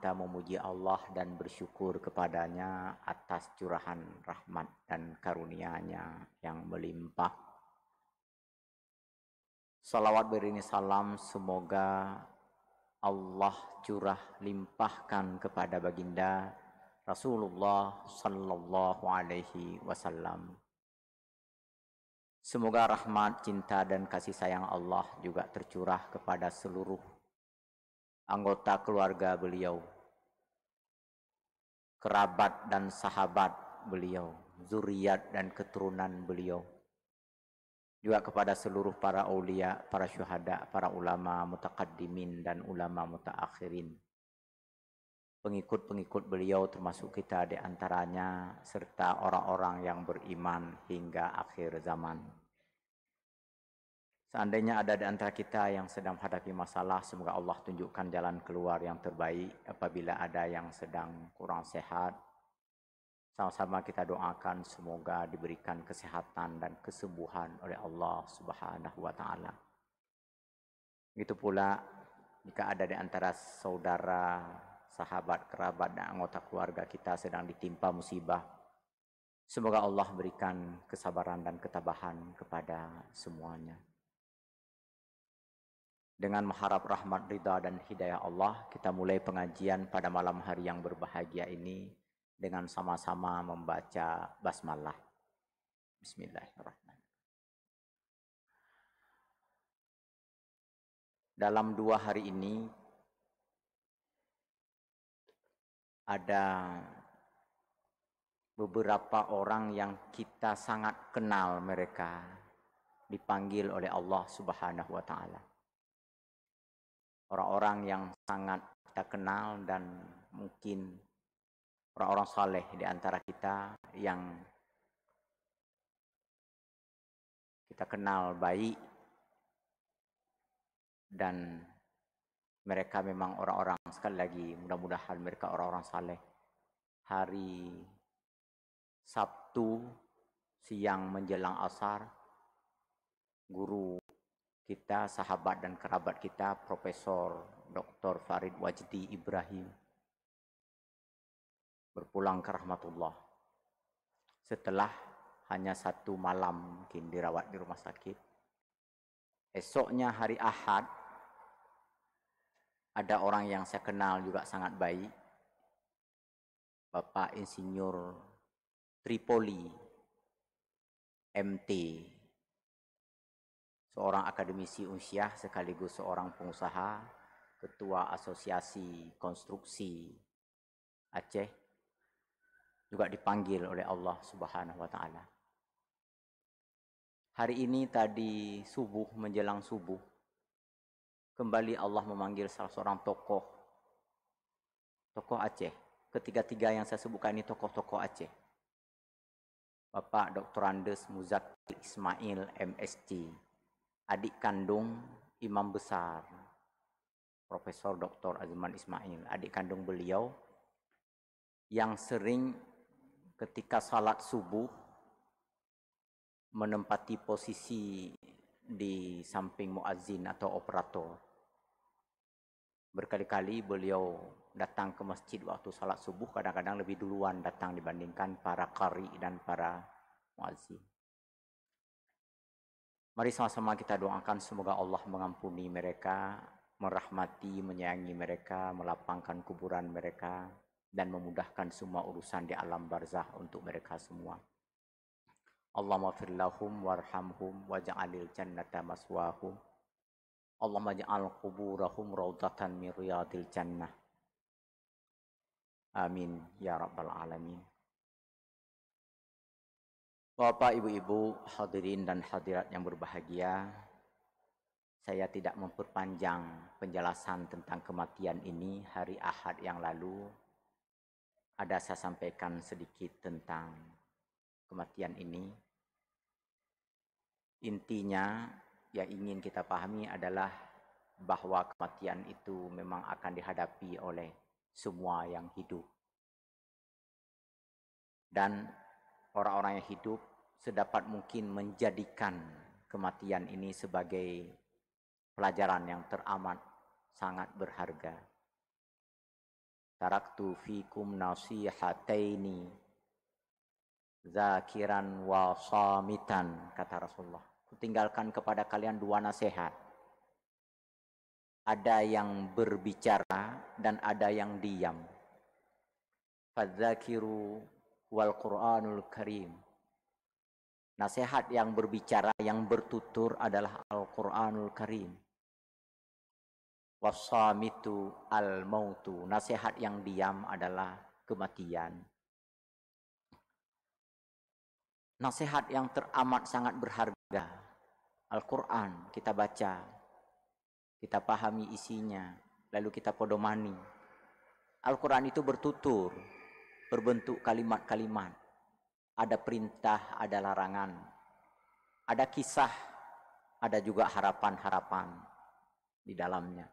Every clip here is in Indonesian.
kita memuji Allah dan bersyukur kepadanya atas curahan rahmat dan karunia-Nya yang melimpah. Salawat beriringi salam semoga Allah curah limpahkan kepada baginda Rasulullah sallallahu alaihi wasallam. Semoga rahmat, cinta dan kasih sayang Allah juga tercurah kepada seluruh anggota keluarga beliau, kerabat dan sahabat beliau, zuriat dan keturunan beliau, juga kepada seluruh para aulia, para syuhada, para ulama mutaqaddimin dan ulama mutaakhirin, pengikut-pengikut beliau termasuk kita di antaranya, serta orang-orang yang beriman hingga akhir zaman. Seandainya ada di antara kita yang sedang menghadapi masalah, semoga Allah tunjukkan jalan keluar yang terbaik. Apabila ada yang sedang kurang sehat, sama-sama kita doakan semoga diberikan kesehatan dan kesembuhan oleh Allah Subhanahu wa taala. Begitu pula jika ada di antara saudara, sahabat, kerabat dan anggota keluarga kita sedang ditimpa musibah, semoga Allah berikan kesabaran dan ketabahan kepada semuanya. Dengan mengharap rahmat, ridha dan hidayah Allah, kita mulai pengajian pada malam hari yang berbahagia ini dengan sama-sama membaca basmalah. Bismillahirrahmanirrahim. Dalam 2 hari ini ada beberapa orang yang kita sangat kenal mereka, dipanggil oleh Allah Subhanahu wa taala. Orang-orang yang sangat kita kenal dan mungkin orang-orang saleh di antara kita yang kita kenal baik, dan mereka memang orang-orang, sekali lagi mudah-mudahan mereka orang-orang saleh. Hari Sabtu siang menjelang asar, guru kita, sahabat dan kerabat kita, Profesor Dr. Farid Wajdi Ibrahim, berpulang ke rahmatullah setelah hanya 1 malam mungkin dirawat di rumah sakit. Esoknya hari Ahad, ada orang yang saya kenal juga sangat baik, Bapak Insinyur Tripoli MT, seorang akademisi Unsyah sekaligus seorang pengusaha, ketua Asosiasi Konstruksi Aceh, juga dipanggil oleh Allah Subhanahu wa taala. Hari ini tadi subuh menjelang subuh, kembali Allah memanggil salah seorang tokoh Aceh. Ketiga-tiga yang saya sebutkan ini tokoh-tokoh Aceh. Bapak Dr. Andes Muzakir Ismail MSc, adik kandung Imam Besar Profesor Dr. Azman Ismail, adik kandung beliau yang sering ketika salat subuh menempati posisi di samping muazzin atau operator. Berkali-kali beliau datang ke masjid waktu salat subuh, kadang-kadang lebih duluan datang dibandingkan para qari dan para muazzin. Mari sama-sama kita doakan semoga Allah mengampuni mereka, merahmati, menyayangi mereka, melapangkan kuburan mereka, dan memudahkan semua urusan di alam barzah untuk mereka semua. Allahumma fir lahum warhamhum waj'alil jannata maswahum. Allahumma ja'al quburahum raudhatan min riyadil jannah. Amin ya rabbal alamin. Bapak, Ibu-ibu, hadirin dan hadirat yang berbahagia, saya tidak memperpanjang penjelasan tentang kematian ini. Hari Ahad yang lalu ada saya sampaikan sedikit tentang kematian ini. Intinya yang ingin kita pahami adalah bahwa kematian itu memang akan dihadapi oleh semua yang hidup. Dan orang-orang yang hidup sedapat mungkin menjadikan kematian ini sebagai pelajaran yang teramat sangat berharga. taraktu fikum nasihataini zakiran wa samitan, kata Rasulullah. Kutinggalkan kepada kalian dua nasihat. Ada yang berbicara dan ada yang diam. Fadzakiru wal Qur'anul Karim. Nasihat yang berbicara, yang bertutur adalah Al-Qur'anul Karim. Wassamitu al-mautu. Nasihat yang diam adalah kematian. Nasihat yang teramat sangat berharga. Al-Quran kita baca, kita pahami isinya, lalu kita pedomani. Al-Quran itu bertutur, berbentuk kalimat-kalimat. Ada perintah, ada larangan. Ada kisah, ada juga harapan-harapan di dalamnya.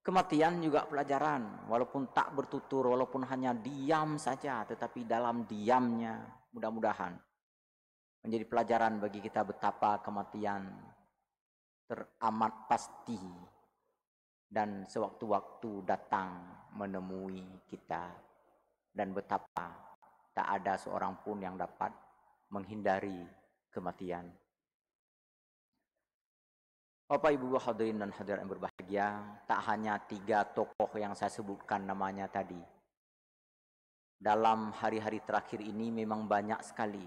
Kematian juga pelajaran, walaupun tak bertutur, walaupun hanya diam saja, tetapi dalam diamnya mudah-mudahan menjadi pelajaran bagi kita betapa kematian teramat pasti dan sewaktu-waktu datang menemui kita, dan betapa tak ada seorang pun yang dapat menghindari kematian. Bapak Ibu hadirin dan hadirat yang berbahagia, tak hanya 3 tokoh yang saya sebutkan namanya tadi. Dalam hari-hari terakhir ini memang banyak sekali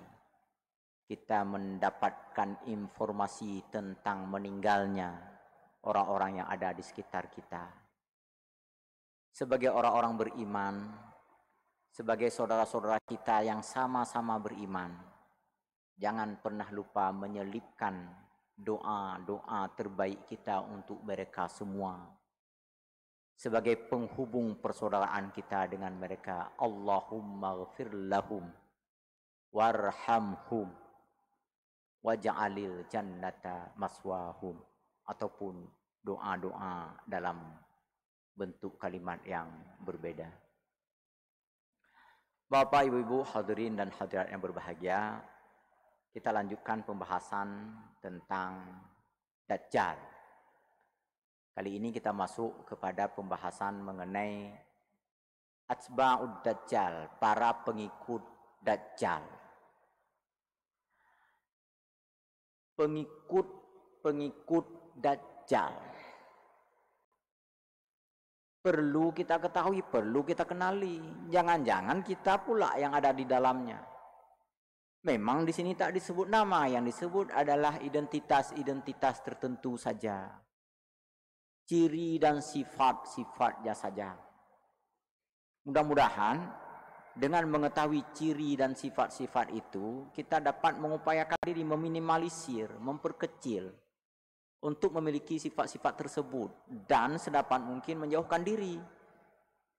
kita mendapatkan informasi tentang meninggalnya orang-orang yang ada di sekitar kita. Sebagai orang-orang beriman, sebagai saudara-saudara kita yang sama-sama beriman, jangan pernah lupa menyelipkan doa-doa terbaik kita untuk mereka semua. Sebagai penghubung persaudaraan kita dengan mereka. Allahumma ghfir lahum warhamhum waj'alil jannata maswahum. Ataupun doa-doa dalam bentuk kalimat yang berbeda. Bapak, Ibu-ibu, hadirin dan hadirat yang berbahagia, kita lanjutkan pembahasan tentang Dajjal. Kali ini kita masuk kepada pembahasan mengenai Atba'ud Dajjal, para pengikut Dajjal. Pengikut Dajjal. Perlu kita ketahui, perlu kita kenali. Jangan-jangan kita pula yang ada di dalamnya. Memang di sini tak disebut nama, yang disebut adalah identitas-identitas tertentu saja. Ciri dan sifat-sifatnya saja. Mudah-mudahan dengan mengetahui ciri dan sifat-sifat itu, kita dapat mengupayakan diri meminimalisir, memperkecil untuk memiliki sifat-sifat tersebut dan sedapat mungkin menjauhkan diri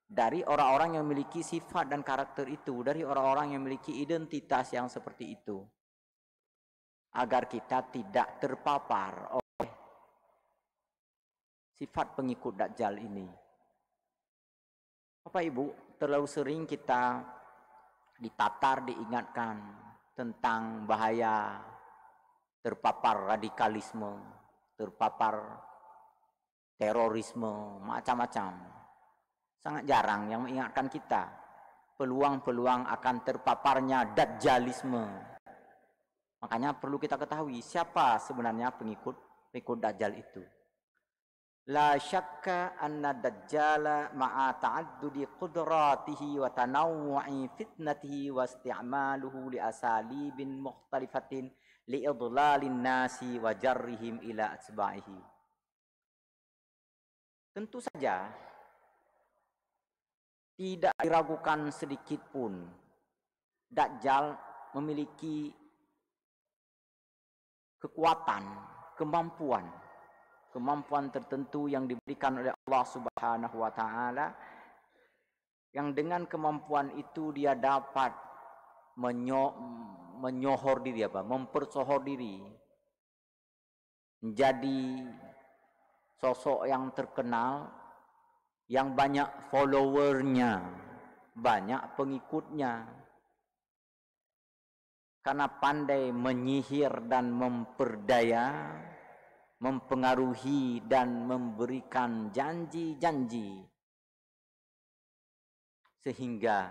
dari orang-orang yang memiliki sifat dan karakter itu, dari orang-orang yang memiliki identitas yang seperti itu, agar kita tidak terpapar oleh sifat pengikut Dajjal ini. Bapak Ibu, terlalu sering kita ditatar, diingatkan tentang bahaya terpapar radikalisme, terpapar terorisme, macam-macam. Sangat jarang yang mengingatkan kita peluang-peluang akan terpaparnya Dajjalisme. Makanya perlu kita ketahui siapa sebenarnya pengikut Dajjal itu. La syakka anna Dajjala ma'a ta'addudi qudratihi wa tanawwu'i fitnatihi wa isti'maluhu li asalibin mukhtalifatin li idlalin nasi wa jarrihim ila atba'ihi. Tentu saja tidak diragukan sedikit pun, Dajjal memiliki kekuatan, kemampuan tertentu yang diberikan oleh Allah Subhanahu wa taala, yang dengan kemampuan itu dia dapat menyohor diri, mempersohor diri menjadi sosok yang terkenal, yang banyak followernya, banyak pengikutnya, karena pandai menyihir dan memperdaya, mempengaruhi dan memberikan janji-janji sehingga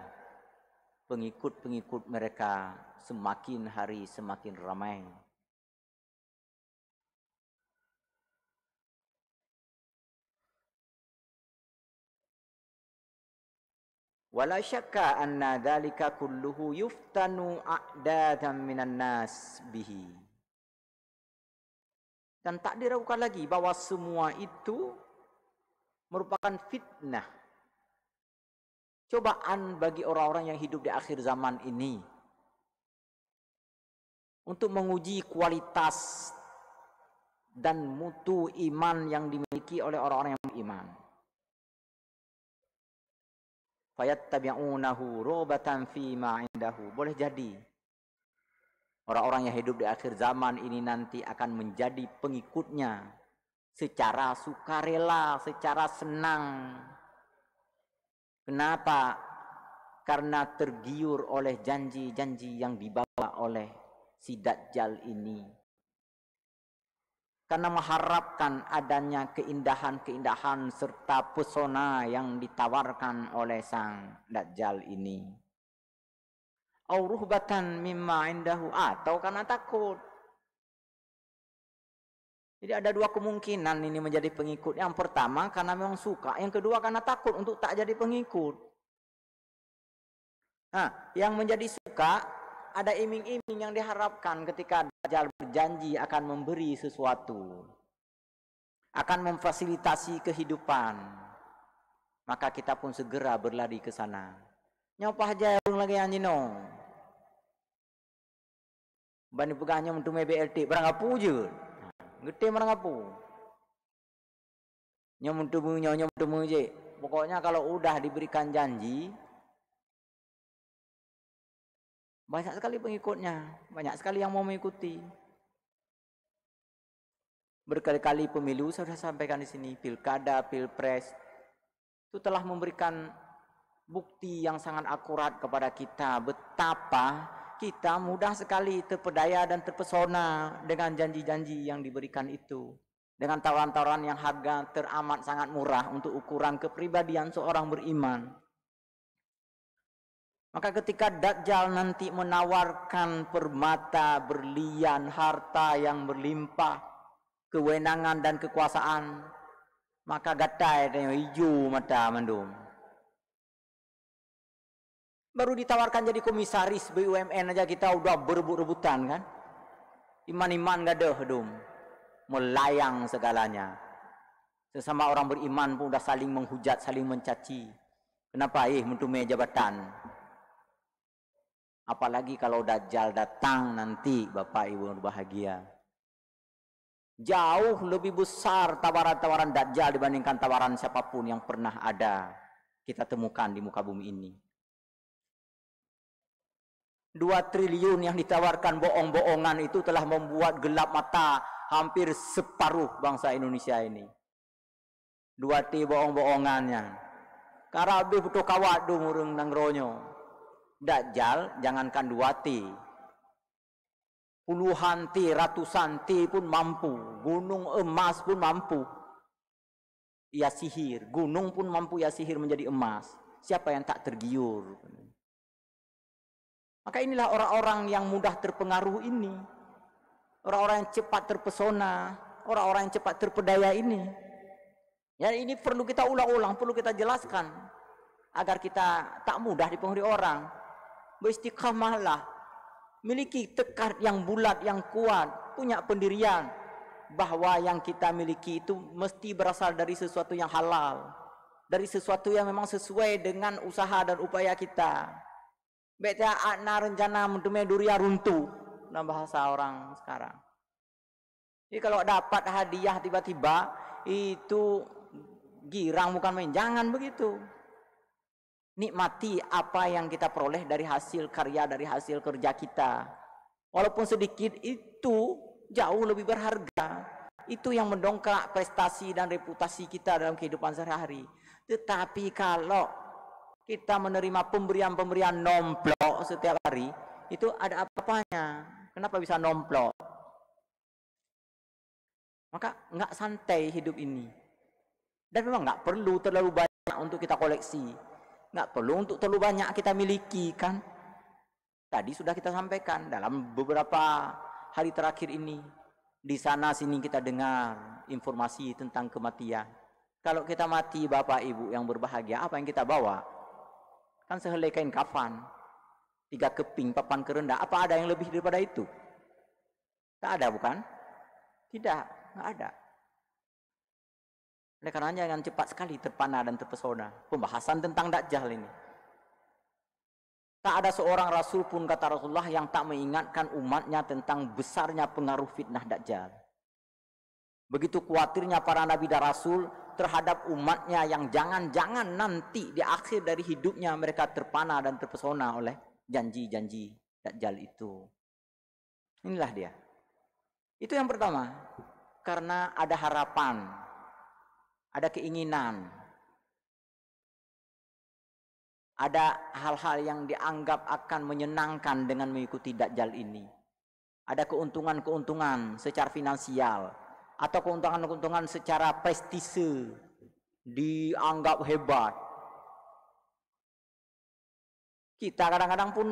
pengikut-pengikut mereka semakin hari semakin ramai. Wala syakka anna dzalika kulluhu yuftanu a'dadan minan nas bihi. Dan tak diragukan lagi bahwa semua itu merupakan fitnah, cobaan bagi orang-orang yang hidup di akhir zaman ini untuk menguji kualitas dan mutu iman yang dimiliki oleh orang-orang yang beriman. Fayattabi'unahu robatan fima indahu. Boleh jadi orang-orang yang hidup di akhir zaman ini nanti akan menjadi pengikutnya secara sukarela, secara senang. Kenapa? Karena tergiur oleh janji-janji yang dibawa oleh si Dajjal ini. Karena mengharapkan adanya keindahan-keindahan serta pesona yang ditawarkan oleh sang Dajjal ini. Au ruhbatan mimma indahu, atau karena takut. Jadi ada dua kemungkinan ini menjadi pengikut. Yang pertama karena memang suka, yang kedua karena takut untuk tak jadi pengikut. Nah, yang menjadi suka, ada iming-iming yang diharapkan ketika Dajjal berjanji akan memberi sesuatu, akan memfasilitasi kehidupan. Maka kita pun segera berlari ke sana. Nyopah aja lagi anjino. Bani pegahnya untuk BLT, berangapu je. Gede berangapu. Nyom untuk je. Pokoknya kalau udah diberikan janji, banyak sekali pengikutnya, banyak sekali yang mau mengikuti. Berkali-kali pemilu saya sudah sampaikan di sini, pilkada, pilpres itu telah memberikan bukti yang sangat akurat kepada kita betapa kita mudah sekali terpedaya dan terpesona dengan janji-janji yang diberikan itu, dengan tawaran-tawaran yang harga teramat sangat murah untuk ukuran kepribadian seorang beriman. Maka ketika Dajjal nanti menawarkan permata, berlian, harta yang berlimpah, kewenangan dan kekuasaan, maka gatai dan hijau mata mendung. Baru ditawarkan jadi komisaris BUMN aja kita udah berebut-rebutan kan. Iman-iman gak ada dum. Melayang segalanya. Sesama orang beriman pun udah saling menghujat, saling mencaci. Kenapa mentume jabatan? Apalagi kalau Dajjal datang nanti, Bapak Ibu berbahagia. Jauh lebih besar tawaran-tawaran Dajjal dibandingkan tawaran siapapun yang pernah ada kita temukan di muka bumi ini. 2 triliun yang ditawarkan bohong-bohongan itu telah membuat gelap mata hampir separuh bangsa Indonesia ini. 2 T bohong-bohongannya. Karabe putu kawat dumurung nangronyo. Dajjal jangankan 2 T, puluhan T, ratusan T pun mampu. Gunung emas pun mampu ia sihir. Gunung pun mampu ia sihir menjadi emas. Siapa yang tak tergiur? Maka inilah orang-orang yang mudah terpengaruh ini, orang-orang yang cepat terpesona, orang-orang yang cepat terpedaya ini. Ya, ini perlu kita ulang-ulang, perlu kita jelaskan agar kita tak mudah dipengaruhi orang. Beristiqamahlah, miliki tekad yang bulat, yang kuat, punya pendirian bahwa yang kita miliki itu mesti berasal dari sesuatu yang halal, dari sesuatu yang memang sesuai dengan usaha dan upaya kita. Beta adna rencana mentume duria runtuh, dalam bahasa orang sekarang. Jadi kalau dapat hadiah tiba-tiba itu girang bukan main, jangan begitu. Nikmati apa yang kita peroleh dari hasil karya, dari hasil kerja kita. Walaupun sedikit, itu jauh lebih berharga. Itu yang mendongkrak prestasi dan reputasi kita dalam kehidupan sehari-hari. Tetapi kalau kita menerima pemberian-pemberian nomplok setiap hari, itu ada apa-apanya. Kenapa bisa nomplok? Maka nggak santai hidup ini. Dan memang nggak perlu terlalu banyak untuk kita koleksi. Nggak perlu untuk terlalu banyak kita miliki kan. Tadi sudah kita sampaikan dalam beberapa hari terakhir ini. Di sana sini kita dengar informasi tentang kematian. Kalau kita mati Bapak Ibu yang berbahagia, apa yang kita bawa? Kan sehelai kain kafan, 3 keping, papan kerendah. Apa ada yang lebih daripada itu? Tak ada bukan? Tidak, nggak ada. Oleh karenanya dengan cepat sekali terpana dan terpesona pembahasan tentang Dajjal ini. Tak ada seorang Rasul pun kata Rasulullah yang tak mengingatkan umatnya tentang besarnya pengaruh fitnah Dajjal. Begitu khawatirnya para Nabi dan Rasul terhadap umatnya yang jangan-jangan nanti di akhir dari hidupnya mereka terpana dan terpesona oleh janji-janji Dajjal itu. Inilah dia. Itu yang pertama. Karena ada harapan, ada keinginan, ada hal-hal yang dianggap akan menyenangkan dengan mengikuti Dajjal ini. Ada keuntungan-keuntungan secara finansial atau keuntungan-keuntungan secara prestise, dianggap hebat. Kita kadang-kadang pun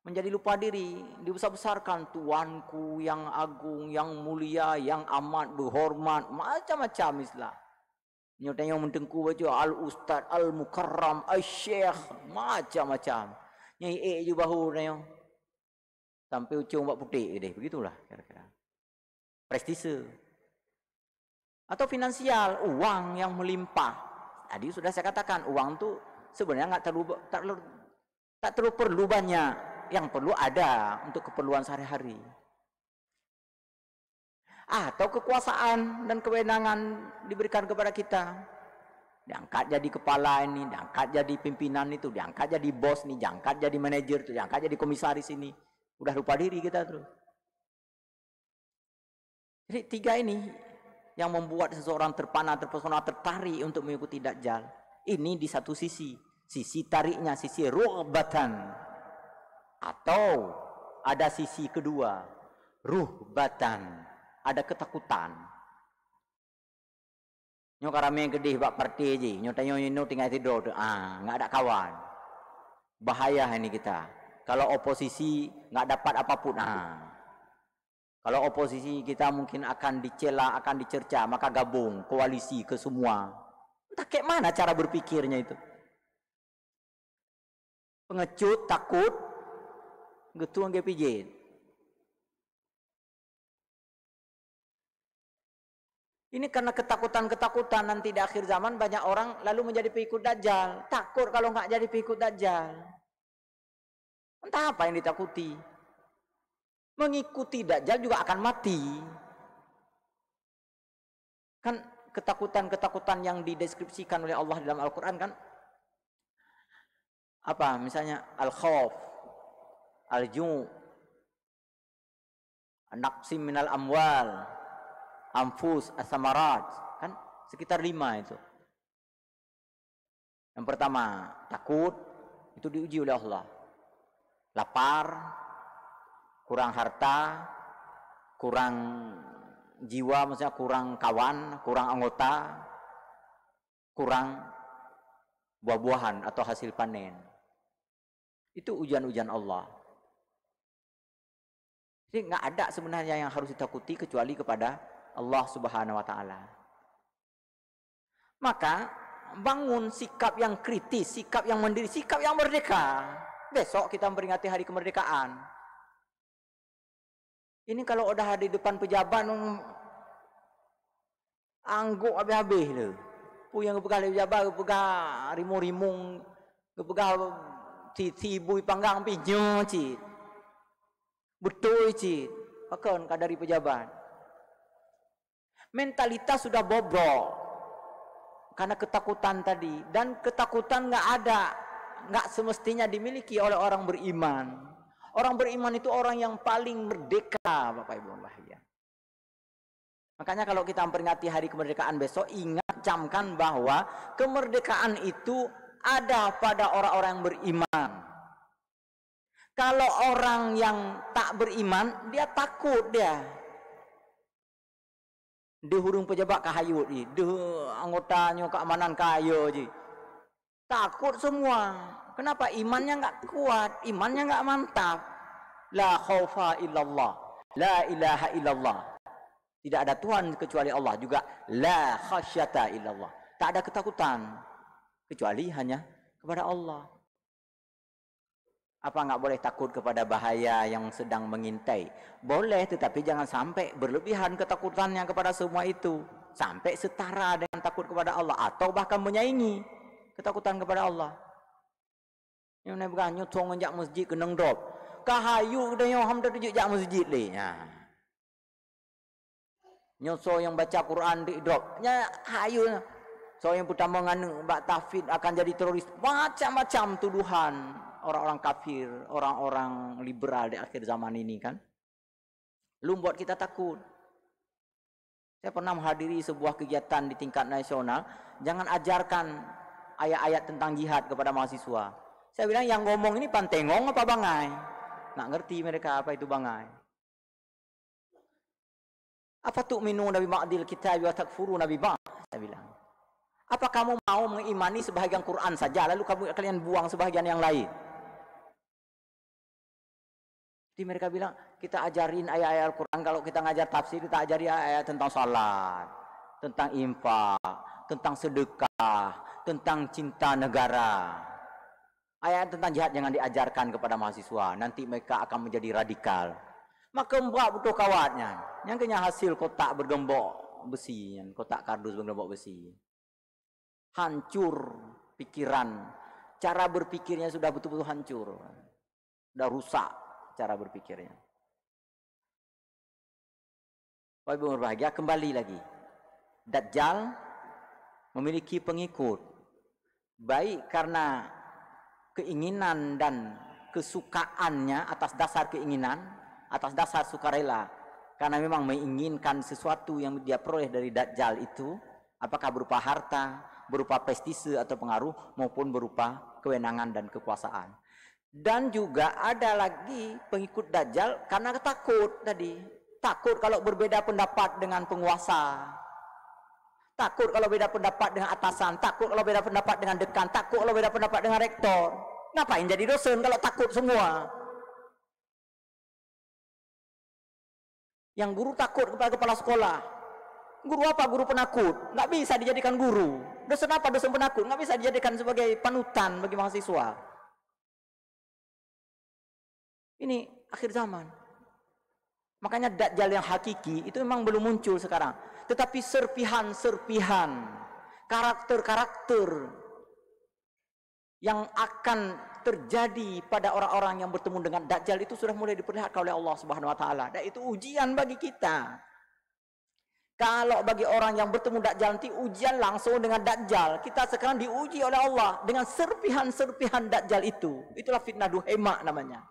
menjadi lupa diri, dibesar-besarkan, tuanku yang agung, yang mulia, yang amat berhormat, macam-macam istilah. Nyotanya mentengku baca al-ustad, al-mukarram, al-syekh, macam-macam. Nyai je bahu nanya. Sampai ujung buat putih deh, begitulah kira-kira. Prestise. Atau finansial, uang yang melimpah. Tadi sudah saya katakan, uang tu sebenarnya tak terlalu perlu banyak. Yang perlu ada untuk keperluan sehari-hari. Atau kekuasaan dan kewenangan diberikan kepada kita. Diangkat jadi kepala ini, diangkat jadi pimpinan itu, diangkat jadi bos nih, diangkat jadi manajer itu, diangkat jadi komisaris ini. Udah lupa diri kita terus. Jadi 3 ini yang membuat seseorang terpana, terpesona, tertarik untuk mengikuti Dajjal. Ini di satu sisi. Sisi tariknya, sisi rughbatan. Atau ada sisi kedua, ruhbatan, ada ketakutan. Nyo karame gede bak parti je, nyo tanyo nyo tinggal tidur tu, nggak ada kawan. Bahaya ini kita. Kalau oposisi nggak dapat apapun, kalau oposisi kita mungkin akan dicela, akan dicerca, maka gabung koalisi ke semua. Entah kayak mana cara berpikirnya itu. Pengecut, takut, getuang ke pijit. Ini karena ketakutan-ketakutan nanti di akhir zaman banyak orang lalu menjadi pengikut Dajjal. Takut kalau nggak jadi pengikut Dajjal. Entah apa yang ditakuti. Mengikuti Dajjal juga akan mati. Kan ketakutan-ketakutan yang dideskripsikan oleh Allah dalam Al-Quran kan. Apa misalnya al-khawf, al-ju', naqsim minal amwal, anfus, as-samarat, kan sekitar 5 itu. Yang pertama, takut, itu diuji oleh Allah. Lapar, kurang harta, kurang jiwa, maksudnya kurang kawan, kurang anggota, kurang buah-buahan atau hasil panen. Itu ujian-ujian Allah. Jadi nggak ada sebenarnya yang harus ditakuti kecuali kepada Allah Subhanahu wa Ta'ala. Maka bangun sikap yang kritis, sikap yang mandiri, sikap yang merdeka. Besok kita memperingati hari kemerdekaan. Ini kalau udah di depan pejabat, angguk habis-habis tu. Yang kepegah pejabat, kepegah rimung-rimung, kepegah tibui panggang pinyo cik. Betul cik. Bahkan kadari pejabat. Mentalitas sudah bobrok. Karena ketakutan tadi. Dan ketakutan nggak ada. Nggak semestinya dimiliki oleh orang beriman. Orang beriman itu orang yang paling merdeka, Bapak Ibu bahagia. Makanya kalau kita memperingati hari kemerdekaan besok, ingat, camkan bahwa kemerdekaan itu ada pada orang-orang yang beriman. Kalau orang yang tak beriman, dia takut dia. Dia hurung pejabat kahayut je. Dia anggotanya keamanan kayo je. Takut semua. Kenapa? Imannya nggak kuat, imannya nggak mantap. La khaufa illallah, la ilaha illallah. Tidak ada Tuhan kecuali Allah. Juga la khasyata illallah. Tak ada ketakutan kecuali hanya kepada Allah. Apa nggak boleh takut kepada bahaya yang sedang mengintai? Boleh, tetapi jangan sampai berlebihan ketakutannya kepada semua itu. Sampai setara dengan takut kepada Allah. Atau bahkan menyaingi ketakutan kepada Allah. Yang nak berani nyotong jak masjid kenang drop. Kahayu dah yang hamda tujuk jak masjid le. Nyoso yang baca Quran di drop. Nya hayu. So yang pertama nganu bak tafid akan jadi teroris. Macam-macam tuduhan orang-orang kafir, orang-orang liberal di akhir zaman ini kan. Lu buat kita takut. Saya pernah menghadiri sebuah kegiatan di tingkat nasional. Jangan ajarkan ayat-ayat tentang jihad kepada mahasiswa. Saya bilang yang ngomong ini pantengong apa bangai? Nggak ngerti mereka apa itu bangai. Apa tu'minu nabi ba'dil kitab wa takfuru nabi ba'd? Saya bilang. Apa kamu mau mengimani sebahagian Quran saja lalu kalian buang sebahagian yang lain? Jadi mereka bilang, kita ajarin ayat-ayat Al-Quran, kalau kita ngajar tafsir, kita ajari ayat tentang salat, tentang infak, tentang sedekah, tentang cinta negara. Ayat tentang jihad jangan diajarkan kepada mahasiswa, nanti mereka akan menjadi radikal. Maka buat betul kawatnya, yang kena hasil kotak bergembok besi, kotak kardus bergembok besi. Hancur pikiran, cara berpikirnya sudah betul-betul hancur, sudah rusak cara berpikirnya. Bapak Ibu berbahagia, kembali lagi. Dajjal memiliki pengikut, baik karena keinginan dan kesukaannya atas dasar keinginan, atas dasar sukarela, karena memang menginginkan sesuatu yang dia peroleh dari Dajjal itu, apakah berupa harta, berupa prestise atau pengaruh, maupun berupa kewenangan dan kekuasaan. Dan juga ada lagi pengikut Dajjal karena takut tadi. Takut kalau berbeda pendapat dengan penguasa. Takut kalau beda pendapat dengan atasan. Takut kalau beda pendapat dengan dekan. Takut kalau beda pendapat dengan rektor. Ngapain jadi dosen kalau takut semua? Yang guru takut kepada kepala sekolah. Guru apa? Guru penakut. Nggak bisa dijadikan guru. Dosen apa? Dosen penakut. Nggak bisa dijadikan sebagai panutan bagi mahasiswa. Ini akhir zaman. Makanya Dajjal yang hakiki itu memang belum muncul sekarang. Tetapi serpihan-serpihan, karakter-karakter yang akan terjadi pada orang-orang yang bertemu dengan Dajjal itu sudah mulai diperlihatkan oleh Allah Subhanahu wa taala. Dan itu ujian bagi kita. Kalau bagi orang yang bertemu Dajjal nanti ujian langsung dengan Dajjal. Kita sekarang diuji oleh Allah dengan serpihan-serpihan Dajjal itu. Itulah fitnah duhema namanya.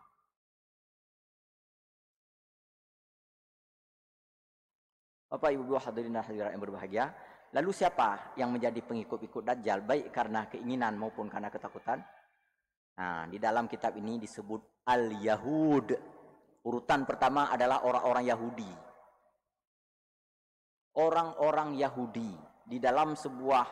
Bapak Ibu hadirin dan hadirat yang berbahagia. Lalu siapa yang menjadi pengikut-pengikut Dajjal baik karena keinginan maupun karena ketakutan? Nah, di dalam kitab ini disebut Al-Yahud. Urutan pertama adalah orang-orang Yahudi. Orang-orang Yahudi di dalam sebuah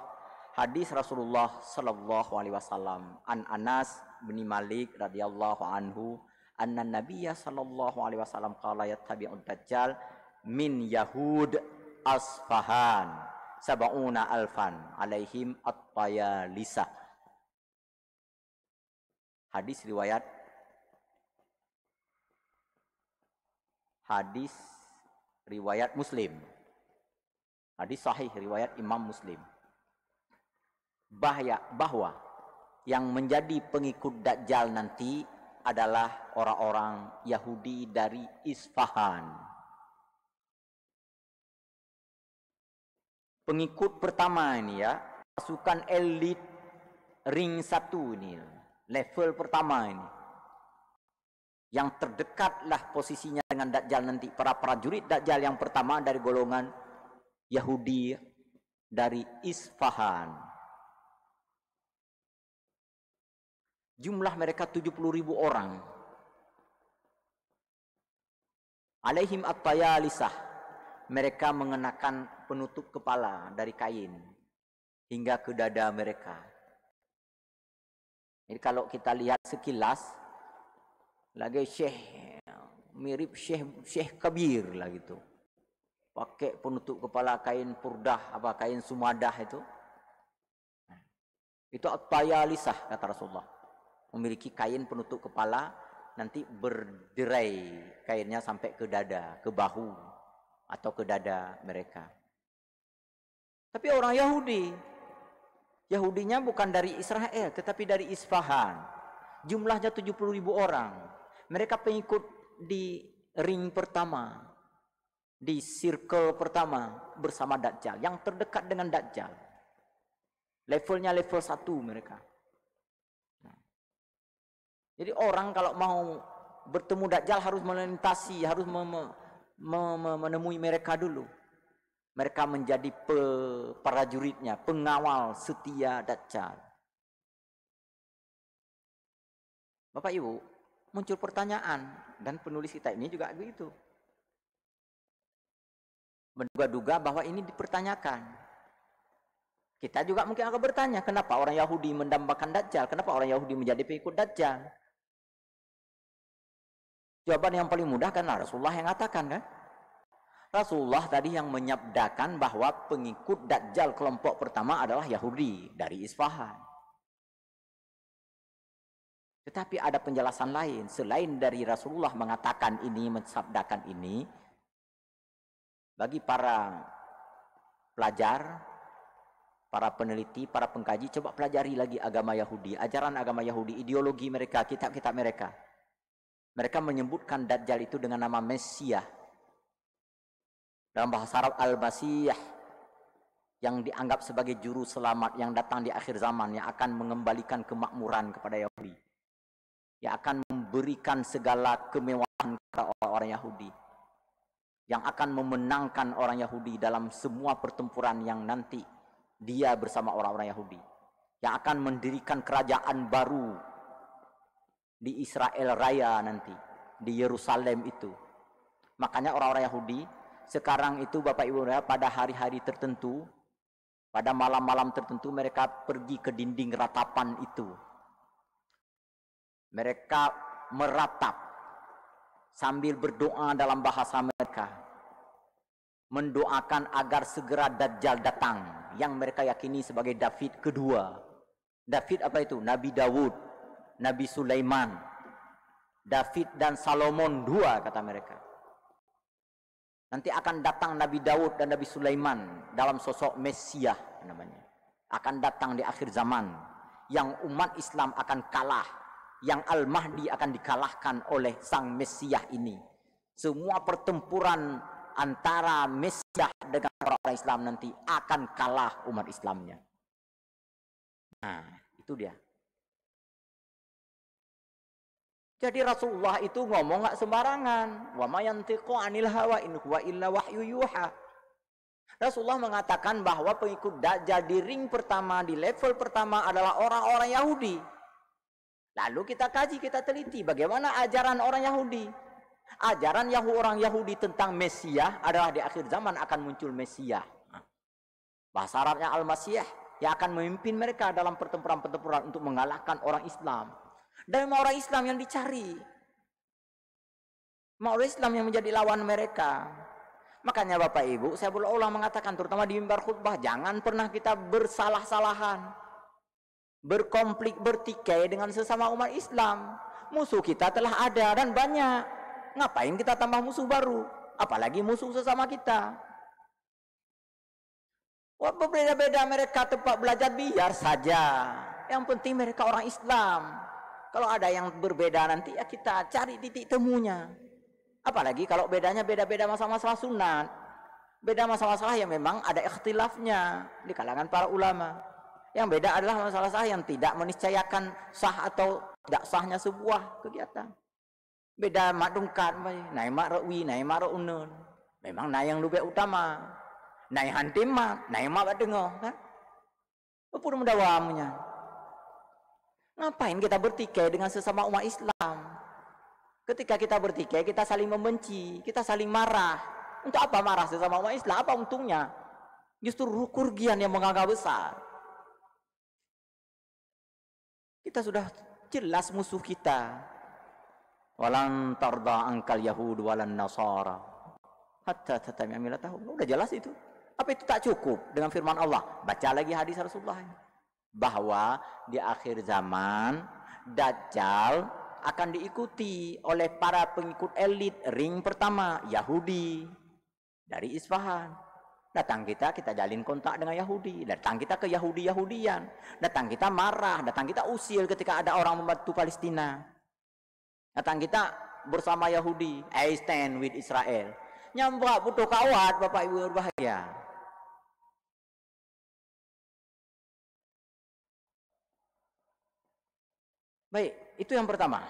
hadis Rasulullah sallallahu alaihi wasallam an Anas bin Malik radhiyallahu anhu anna Nabiyya sallallahu alaihi wasallam qala yattabi'ud dajjal min Yahud Asfahan sab'una alfan alaihim at-tayalisa. Hadis riwayat Muslim. Hadis sahih riwayat Imam Muslim. Bahwa yang menjadi pengikut Dajjal nanti adalah orang-orang Yahudi dari Isfahan. Pengikut pertama ini ya, pasukan elit ring 1 ini, level pertama ini. Yang terdekatlah posisinya dengan Dajjal nanti, para prajurit Dajjal yang pertama dari golongan Yahudi dari Isfahan. Jumlah mereka 70.000 orang. Alaihim at-tayalisah. Mereka mengenakan penutup kepala dari kain hingga ke dada mereka. Jadi kalau kita lihat sekilas, lagi syekh, mirip syekh kabir lah gitu. Pakai penutup kepala kain purdah, kain sumadah itu. Itu at-tayalisah kata Rasulullah. Memiliki kain penutup kepala, nanti berderai kainnya sampai ke dada, ke bahu, atau ke dada mereka. Tapi orang Yahudi, Yahudinya bukan dari Israel, tetapi dari Isfahan. Jumlahnya 70.000 orang. Mereka pengikut di ring pertama, di circle pertama bersama Dajjal, yang terdekat dengan Dajjal. Levelnya level 1 mereka. Jadi orang kalau mau bertemu Dajjal harus melintasi, harus menemui mereka dulu. Mereka menjadi prajuritnya, pengawal setia Dajjal. Bapak Ibu, muncul pertanyaan, dan penulis kita ini juga begitu. Menduga-duga bahwa ini dipertanyakan. Kita juga mungkin akan bertanya, kenapa orang Yahudi mendambakan Dajjal? Kenapa orang Yahudi menjadi pengikut Dajjal? Jawaban yang paling mudah kan Rasulullah yang katakan kan? Rasulullah tadi yang menyabdakan bahwa pengikut Dajjal kelompok pertama adalah Yahudi dari Isfahan. Tetapi ada penjelasan lain. Selain dari Rasulullah mengatakan ini, mensabdakan ini, bagi para pelajar, para peneliti, para pengkaji, coba pelajari lagi agama Yahudi, ajaran agama Yahudi, ideologi mereka, kitab-kitab mereka. Mereka menyebutkan Dajjal itu dengan nama Mesias. Dalam bahasa Arab Al-Masih, yang dianggap sebagai juru selamat yang datang di akhir zaman, yang akan mengembalikan kemakmuran kepada Yahudi, yang akan memberikan segala kemewahan kepada orang Yahudi, yang akan memenangkan orang Yahudi dalam semua pertempuran yang nanti dia bersama orang-orang Yahudi, yang akan mendirikan kerajaan baru di Israel Raya nanti, di Yerusalem itu. Makanya orang-orang Yahudi sekarang itu Bapak Ibu pada hari-hari tertentu, pada malam-malam tertentu mereka pergi ke dinding ratapan itu. Mereka meratap sambil berdoa dalam bahasa mereka, mendoakan agar segera Dajjal datang, yang mereka yakini sebagai David kedua. David apa itu? Nabi Dawud, Nabi Sulaiman, David dan Salomon dua kata mereka. Nanti akan datang Nabi Daud dan Nabi Sulaiman dalam sosok Mesias namanya. Akan datang di akhir zaman, yang umat Islam akan kalah, yang Al-Mahdi akan dikalahkan oleh sang Mesias ini. Semua pertempuran antara Mesias dengan orang Islam nanti akan kalah umat Islamnya. Nah, itu dia. Jadi Rasulullah itu ngomong nggak sembarangan. Wa ma yantiqu 'anil hawa in huwa illa wahyu yuha. Rasulullah mengatakan bahwa pengikut Dajjal di ring pertama, di level pertama adalah orang-orang Yahudi. Lalu kita kaji, kita teliti bagaimana ajaran orang Yahudi. Ajaran orang Yahudi tentang Mesias adalah di akhir zaman akan muncul Mesias. Bahasa Arabnya Al-Masih, yang akan memimpin mereka dalam pertempuran-pertempuran untuk mengalahkan orang Islam. Dan orang Islam yang dicari, orang Islam yang menjadi lawan mereka. Makanya Bapak Ibu, saya berulang mengatakan terutama di mimbar khutbah, jangan pernah kita bersalah-salahan, berkonflik, bertikai dengan sesama umat Islam. Musuh kita telah ada dan banyak. Ngapain kita tambah musuh baru? Apalagi musuh sesama kita. Wah, berbeda-beda mereka tempat belajar, biar saja. Yang penting mereka orang Islam. Kalau ada yang berbeda nanti ya kita cari titik temunya. Apalagi kalau bedanya beda-beda masalah-masalah sunat. Beda masalah-masalah yang memang ada ikhtilafnya di kalangan para ulama. Yang beda adalah masalah yang tidak meniscayakan sah atau tidak sahnya sebuah kegiatan. Beda mak dungkat, naik mak rakwi, naik mak unun. Memang naik yang lebih utama. Naik hantim mak, naik mak dengar kan. Apa mudawamunya? Ngapain kita bertikai dengan sesama umat Islam? Ketika kita bertikai, kita saling membenci, kita saling marah. Untuk apa marah sesama umat Islam? Apa untungnya? Justru kerugian yang menganggap besar. Kita kita sudah jelas musuh kita. Walan tarda angkal yahud walan nasara hatta tatami milatahum. Udah jelas itu. Apa itu tak cukup dengan firman Allah? Baca lagi hadis Rasulullah bahwa di akhir zaman Dajjal akan diikuti oleh para pengikut elit ring pertama Yahudi dari Isfahan. Datang kita jalin kontak dengan Yahudi. Datang kita ke Yahudi-Yahudian. Datang kita marah, datang kita usil ketika ada orang membantu Palestina. Datang kita bersama Yahudi, I stand with Israel. Nyambak butuh kawat, Bapak Ibu berbahaya. Baik, itu yang pertama.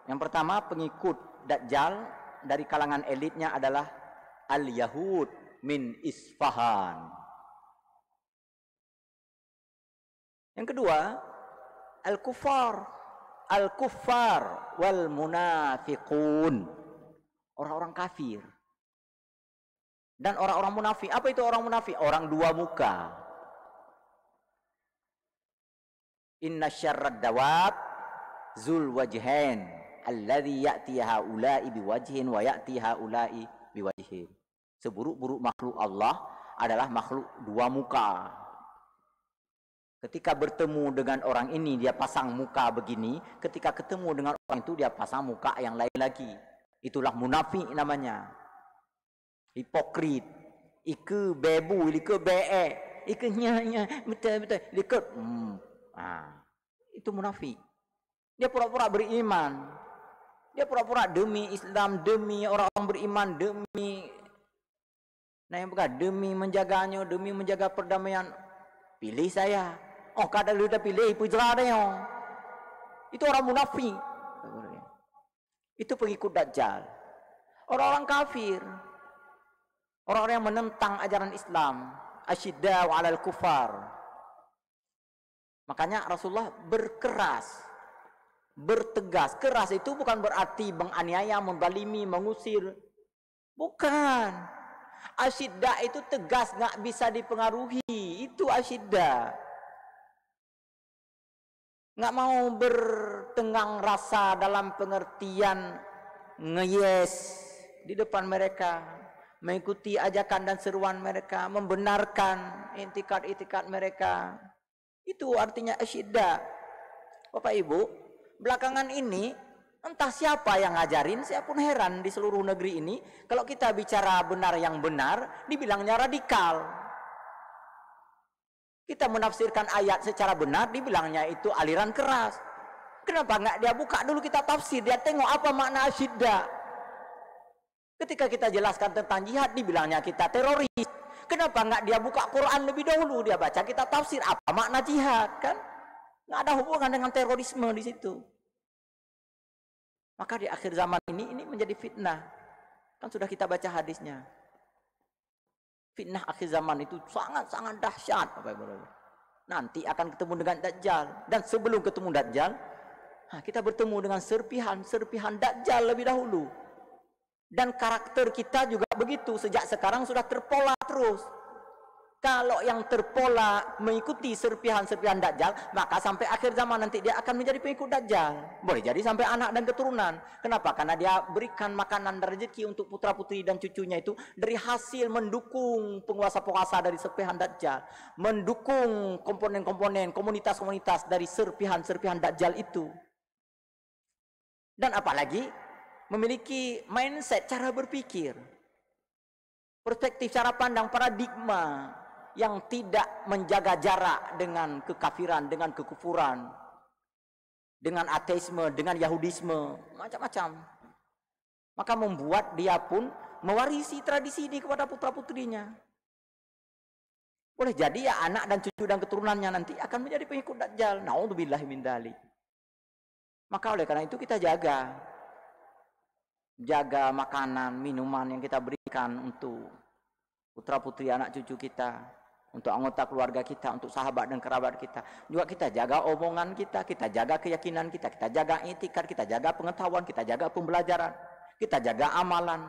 Yang pertama, pengikut Dajjal dari kalangan elitnya adalah Al-Yahud min Isfahan. Yang kedua, Al-Kuffar wal munafiqun. Orang-orang kafir. Dan orang-orang munafik. Apa itu orang munafik? Orang dua muka. Inna syarrad dawab zul wajhain alladhi ya'ti haula'i biwajhin wa ya'ti haula'i biwajhin. Seburuk-buruk makhluk Allah adalah makhluk dua muka. Ketika bertemu dengan orang ini dia pasang muka begini, ketika ketemu dengan orang itu dia pasang muka yang lain lagi. Itulah munafik namanya. Hipokrit. Ike bebu, ike be, ike nya, betul. Ike itu munafik. Dia pura-pura beriman. Dia pura-pura demi Islam, demi orang-orang beriman, demi demi menjaganya, demi menjaga perdamaian. Pilih saya. Oh, kadang dia pilih pujra dia. Itu orang munafik. Itu pengikut Dajjal. Orang-orang kafir. Orang-orang yang menentang ajaran Islam. Asyiddau 'alal kufar. Makanya Rasulullah berkeras, bertegas. Keras itu bukan berarti menganiaya, membalimi, mengusir. Bukan. Asyidda itu tegas, nggak bisa dipengaruhi. Itu asyidda. Nggak mau bertenggang rasa dalam pengertian ngeyes di depan mereka, mengikuti ajakan dan seruan mereka, membenarkan itikad-itikad mereka. Itu artinya asyidda. Bapak Ibu, belakangan ini entah siapa yang ngajarin, saya pun heran di seluruh negeri ini. Kalau kita bicara benar yang benar, dibilangnya radikal. Kita menafsirkan ayat secara benar, dibilangnya itu aliran keras. Kenapa nggak dia buka dulu kita tafsir, dia tengok apa makna asyidda. Ketika kita jelaskan tentang jihad, dibilangnya kita teroris. Kenapa nggak dia buka Quran lebih dahulu, dia baca kita tafsir apa makna jihad, kan? Nggak ada hubungan dengan terorisme di situ. Maka di akhir zaman ini menjadi fitnah. Kan sudah kita baca hadisnya. Fitnah akhir zaman itu sangat-sangat dahsyat. Nanti akan ketemu dengan Dajjal. Dan sebelum ketemu Dajjal, kita bertemu dengan serpihan Dajjal lebih dahulu. Dan karakter kita juga begitu. Sejak sekarang sudah terpola terus. Kalau yang terpola mengikuti serpihan-serpihan Dajjal, maka sampai akhir zaman nanti dia akan menjadi pengikut Dajjal. Boleh jadi sampai anak dan keturunan. Kenapa? Karena dia berikan makanan dan rezeki untuk putra-putri dan cucunya itu dari hasil mendukung penguasa-penguasa dari serpihan Dajjal. Mendukung komponen-komponen, komunitas-komunitas dari serpihan-serpihan Dajjal itu. Dan apalagi memiliki mindset, cara berpikir. Perspektif, cara pandang, paradigma yang tidak menjaga jarak dengan kekafiran, dengan kekufuran, dengan ateisme, dengan Yahudisme, macam-macam. Maka membuat dia pun mewarisi tradisi ini kepada putra-putrinya. Boleh jadi ya anak dan cucu dan keturunannya nanti akan menjadi pengikut Dajjal. Na'udzubillahi min dzalik. Maka oleh karena itu kita jaga makanan, minuman yang kita berikan untuk putra-putri anak cucu kita, untuk anggota keluarga kita, untuk sahabat dan kerabat kita. Juga kita jaga omongan kita jaga keyakinan kita jaga itikad, kita jaga pengetahuan, kita jaga pembelajaran, kita jaga amalan.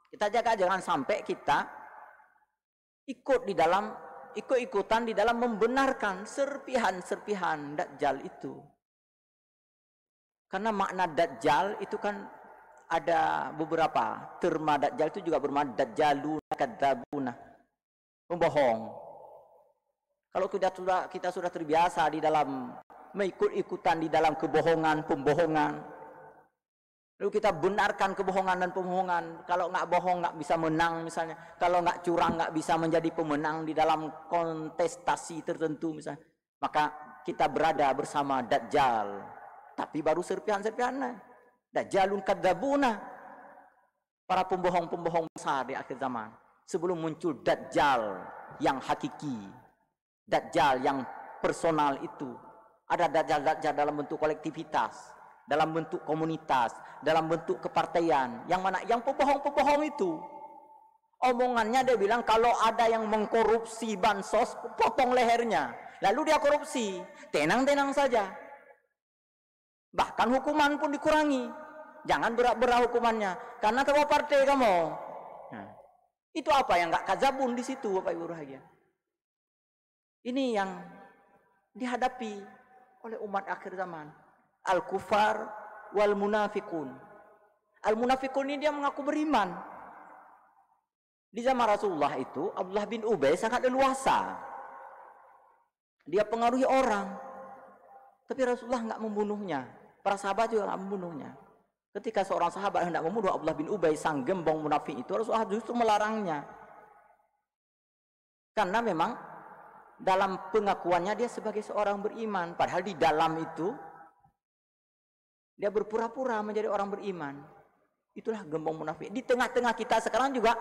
Kita jaga jangan sampai kita ikut-ikutan di dalam membenarkan serpihan-serpihan Dajjal itu. Karena makna Dajjal itu kan ada beberapa. Terma Dajjal itu juga bermakna Dajjaluna, Kadzabuna, pembohong. Kalau kita sudah terbiasa di dalam mengikut-ikutan di dalam kebohongan, pembohongan, lalu kita benarkan kebohongan dan pembohongan. Kalau nggak bohong nggak bisa menang misalnya. Kalau nggak curang nggak bisa menjadi pemenang di dalam kontestasi tertentu misalnya. Maka kita berada bersama Dajjal. Tapi baru serpihan-serpihannya. Dajjalun kadzabuna. Para pembohong-pembohong besar di akhir zaman. Sebelum muncul Dajjal yang hakiki. Dajjal yang personal itu. Ada Dajjal-Dajjal dalam bentuk kolektivitas. Dalam bentuk komunitas. Dalam bentuk kepartaian. Yang mana? Yang pembohong-pembohong itu. Omongannya dia bilang kalau ada yang mengkorupsi bansos, potong lehernya. Lalu dia korupsi. Tenang-tenang saja. Bahkan hukuman pun dikurangi. Jangan berat-berat hukumannya. Karena ketua partai kamu. Nah, itu apa yang nggak kadzabun di situ, Bapak Ibu Rahagia. Ini yang dihadapi oleh umat akhir zaman. Al-kufar wal munafikun. Al-munafikun ini dia mengaku beriman. Di zaman Rasulullah itu, Abdullah bin Ubay sangat leluasa. Dia pengaruhi orang. Tapi Rasulullah nggak membunuhnya. Para sahabat juga nggak membunuhnya. Ketika seorang sahabat hendak membunuh Abdullah bin Ubay, sang gembong munafik itu, Rasulullah justru melarangnya. Karena memang dalam pengakuannya dia sebagai seorang beriman. Padahal di dalam itu, dia berpura-pura menjadi orang beriman. Itulah gembong munafik. Di tengah-tengah kita sekarang juga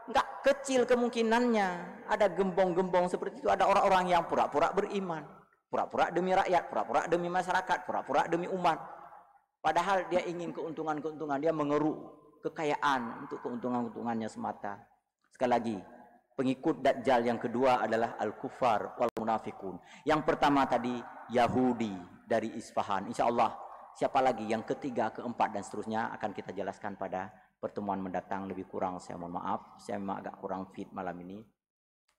nggak kecil kemungkinannya. Ada gembong-gembong seperti itu. Ada orang-orang yang pura-pura beriman. Pura-pura demi rakyat, pura-pura demi masyarakat, pura-pura demi umat. Padahal dia ingin keuntungan-keuntungan, dia mengeruk kekayaan untuk keuntungan-keuntungannya semata. Sekali lagi, pengikut Dajjal yang kedua adalah Al-Kufar wal Munafikun. Yang pertama tadi Yahudi dari Isfahan. Insya Allah, siapa lagi yang ketiga, keempat dan seterusnya akan kita jelaskan pada pertemuan mendatang. Lebih kurang saya mohon maaf, saya memang agak kurang fit malam ini.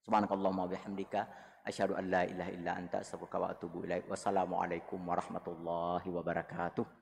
Subhanakallahumma bihamdika asyhadu an la ilaha illa anta astaghfiruka wa atubu ilaik. Wassalamualaikum warahmatullahi wabarakatuh.